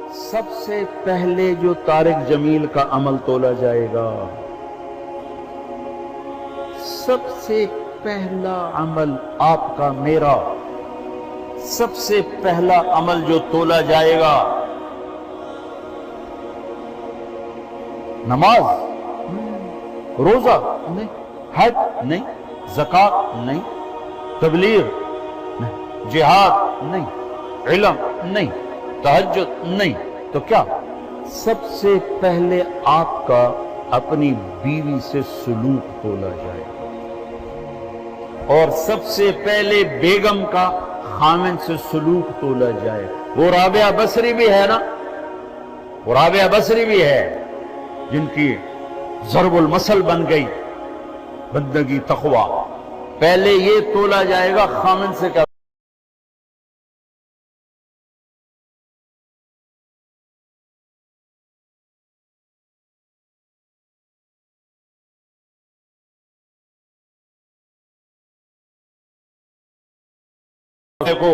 سب سے پہلے جو طارق جمیل کا عمل تولا جائے گا، سب سے پہلا عمل آپ کا میرا، سب سے پہلا عمل جو تولا جائے گا، نماز روزہ نہیں، حج نہیں، زکوٰۃ نہیں، تبلیغ نہیں، جہاد نہیں، علم نہیں، تہجد نہیں، تو کیا؟ سب سے پہلے آپ کا اپنی بیوی سے سلوک تولا جائے گا، اور سب سے پہلے بیگم کا خامن سے سلوک تولا جائے۔ وہ رابعہ بصری بھی ہے نا، وہ رابعہ بصری بھی ہے جن کی ضرب المثل بن گئی بندگی تقوی۔ پہلے یہ تولا جائے گا خامن سے کیا کو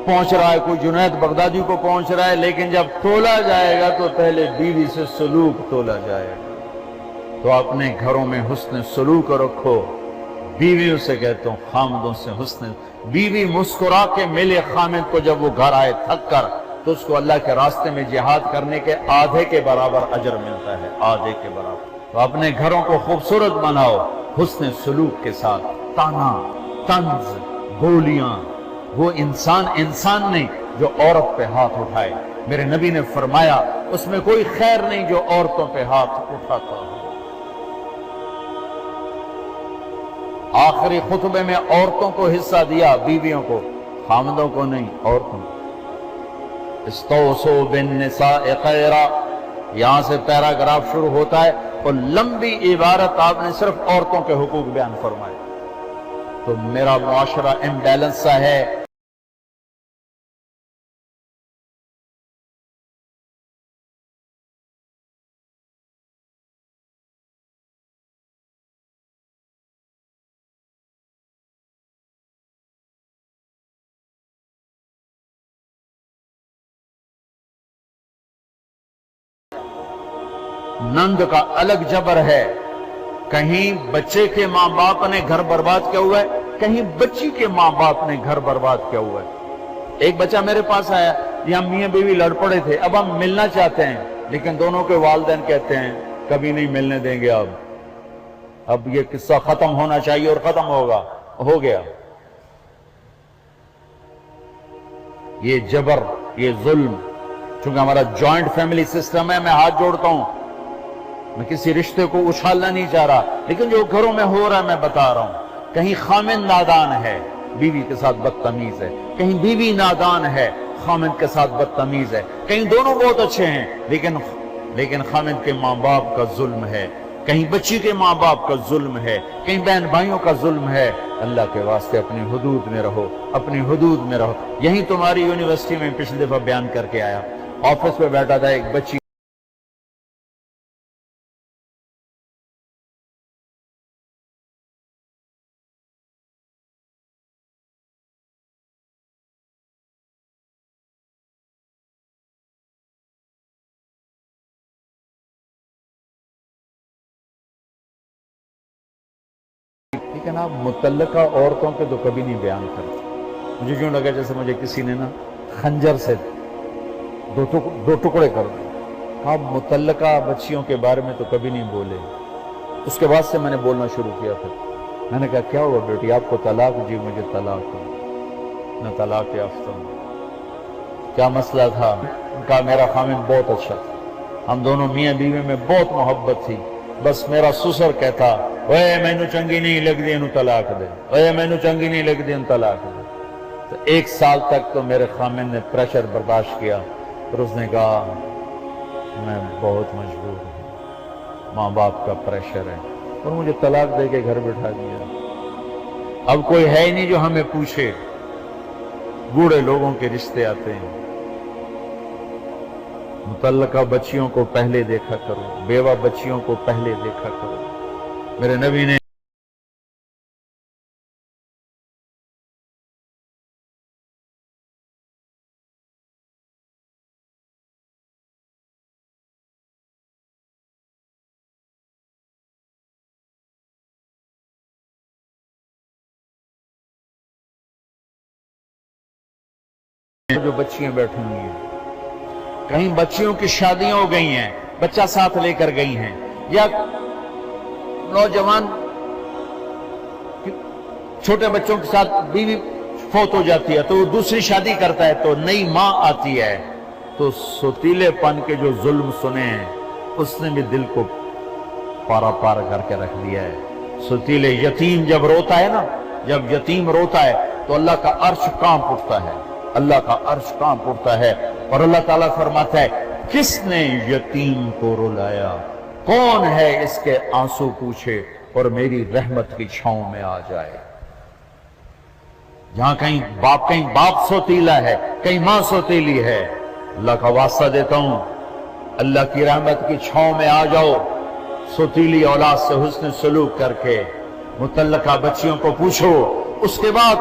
پہنچ رہا ہے، کوئی جنید بغدادی کو پہنچ رہا ہے، لیکن جب تولا جائے گا تو پہلے بیوی سے سلوک تولا جائے گا۔ تو اپنے گھروں میں حسن سلوک رکھو۔ بیویوں سے کہتا ہوں، خامدوں سے حسن۔ بیوی مسکرا کے ملے خامد کو جب وہ گھر آئے تھک کر، تو اس کو اللہ کے راستے میں جہاد کرنے کے آدھے کے برابر اجر ملتا ہے، آدھے کے برابر۔ تو اپنے گھروں کو خوبصورت بناؤ حسن سلوک کے ساتھ۔ تانا، طنز، گولیاں، وہ انسان نہیں جو عورت پہ ہاتھ اٹھائے۔ میرے نبی نے فرمایا اس میں کوئی خیر نہیں جو عورتوں پہ ہاتھ اٹھاتا ہو۔ آخری خطبے میں عورتوں کو حصہ دیا، بیویوں کو، خامدوں کو نہیں، عورتوں کو۔ استوصوا بالنساء خیرا، یہاں سے پیراگراف شروع ہوتا ہے اور لمبی عبارت آپ نے صرف عورتوں کے حقوق بیان فرمائے۔ تو میرا معاشرہ امبیلنس سا ہے۔ نند کا الگ جبر ہے، کہیں بچے کے ماں باپ نے گھر برباد کیا ہوا ہے، کہیں بچی کے ماں باپ نے گھر برباد کیا ہوا ہے۔ ایک بچہ میرے پاس آیا، یہ ہم میاں بیوی لڑ پڑے تھے، اب ہم ملنا چاہتے ہیں، لیکن دونوں کے والدین کہتے ہیں کبھی نہیں ملنے دیں گے، اب یہ قصہ ختم ہونا چاہیے اور ختم ہوگا، ہو گیا۔ یہ جبر، یہ ظلم، چونکہ ہمارا جوائنٹ فیملی سسٹم ہے، میں ہاتھ جوڑتا ہوں، میں کسی رشتے کو اچھالنا نہیں چاہ رہا، لیکن جو گھروں میں ہو رہا ہے میں بتا رہا ہوں۔ کہیں خامن نادان ہے، بیوی کے ساتھ بدتمیز ہے، کہیں بیوی نادان ہے، خامن کے ساتھ بدتمیز ہے، کہیں دونوں بہت اچھے ہیں لیکن خامن کے ماں باپ کا ظلم ہے، کہیں بچی کے ماں باپ کا ظلم ہے، کہیں بہن بھائیوں کا ظلم ہے۔ اللہ کے واسطے اپنی حدود میں رہو، اپنی حدود میں رہو۔ یہیں تمہاری یونیورسٹی میں پچھلی دفعہ بیان کر کے آیا، آفس پہ بیٹھا تھا، ایک بچی لیکن آپ متعلقہ عورتوں کے تو کبھی نہیں بیان کرتے۔ مجھے کیوں لگا جیسے مجھے کسی نے نا خنجر سے دو ٹکڑے کر دیں۔ آپ متعلقہ بچیوں کے بارے میں تو کبھی نہیں بولے۔ اس کے بعد سے میں نے بولنا شروع کیا تھا، میں نے کہا کیا ہوا بیٹی، آپ کو طلاق؟ جی مجھے طلاق ہو، میں طلاق یافتہ ہوں۔ کیا مسئلہ تھا؟ ان کا میرا خامن بہت اچھا تھا، ہم دونوں میاں بیوی میں بہت محبت تھی، بس میرا سسر کہتا اے مینو چنگی نہیں لگ دی انہوں طلاق دے، اے مینو چنگی نہیں لگ دی انہوں طلاق دے۔ تو 1 سال تک تو میرے خامن نے پریشر برداشت کیا، پھر اس نے کہا میں بہت مجبور ہوں، ماں باپ کا پریشر ہے، اور مجھے طلاق دے کے گھر بٹھا دیا۔ اب کوئی ہے ہی نہیں جو ہمیں پوچھے، بوڑھے لوگوں کے رشتے آتے ہیں۔ متعلقہ بچیوں کو پہلے دیکھا کرو، بیوہ بچیوں کو پہلے دیکھا کرو۔ میرے نبی نے جو بچیاں بیٹھی ہوئی ہیں، کہیں بچیوں کی شادیاں ہو گئی ہیں، بچہ ساتھ لے کر گئی ہیں، یا نوجوان چھوٹے بچوں کے ساتھ بیوی فوت ہو جاتی ہے تو وہ دوسری شادی کرتا ہے، تو نئی ماں آتی ہے، تو ستیلے پن کے جو ظلم سنے ہیں اس نے بھی دل کو پارا پار کر کے رکھ دیا ہے۔ ستیلے یتیم جب روتا ہے نا، جب یتیم روتا ہے تو اللہ کا عرش کانپ اٹھتا ہے، اللہ کا عرش کانپ اٹھتا ہے، اور اللہ تعالیٰ فرماتا ہے کس نے یتیم کو رلایا، کون ہے اس کے آنسو پوچھے اور میری رحمت کی چھاؤں میں آ جائے۔ جہاں کہیں باپ سوتیلا ہے، کہیں ماں سوتیلی ہے، اللہ کا واسطہ دیتا ہوں، اللہ کی رحمت کی چھاؤں میں آ جاؤ، سوتیلی اولاد سے حسن سلوک کر کے متعلقہ بچیوں کو پوچھو۔ اس کے بعد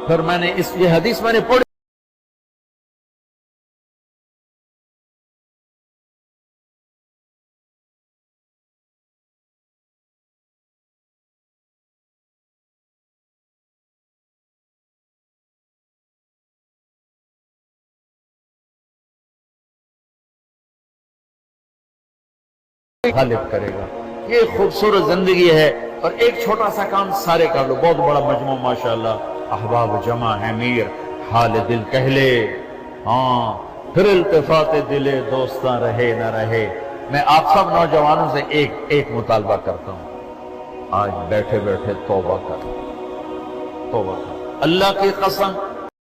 پھر میں نے یہ حدیث میں نے پڑھی، غالب کرے گا۔ یہ خوبصورت زندگی ہے، اور ایک چھوٹا سا کام سارے کر لو، بہت بڑا مجموعہ ماشاءاللہ، احباب جمع ہے، میر حال دل کہہ لے، ہاں پھر التفات دل دوستاں رہے نہ رہے۔ میں آپ سب نوجوانوں سے ایک مطالبہ کرتا ہوں، آج بیٹھے بیٹھے توبہ کر، توبہ کر، اللہ کی قسم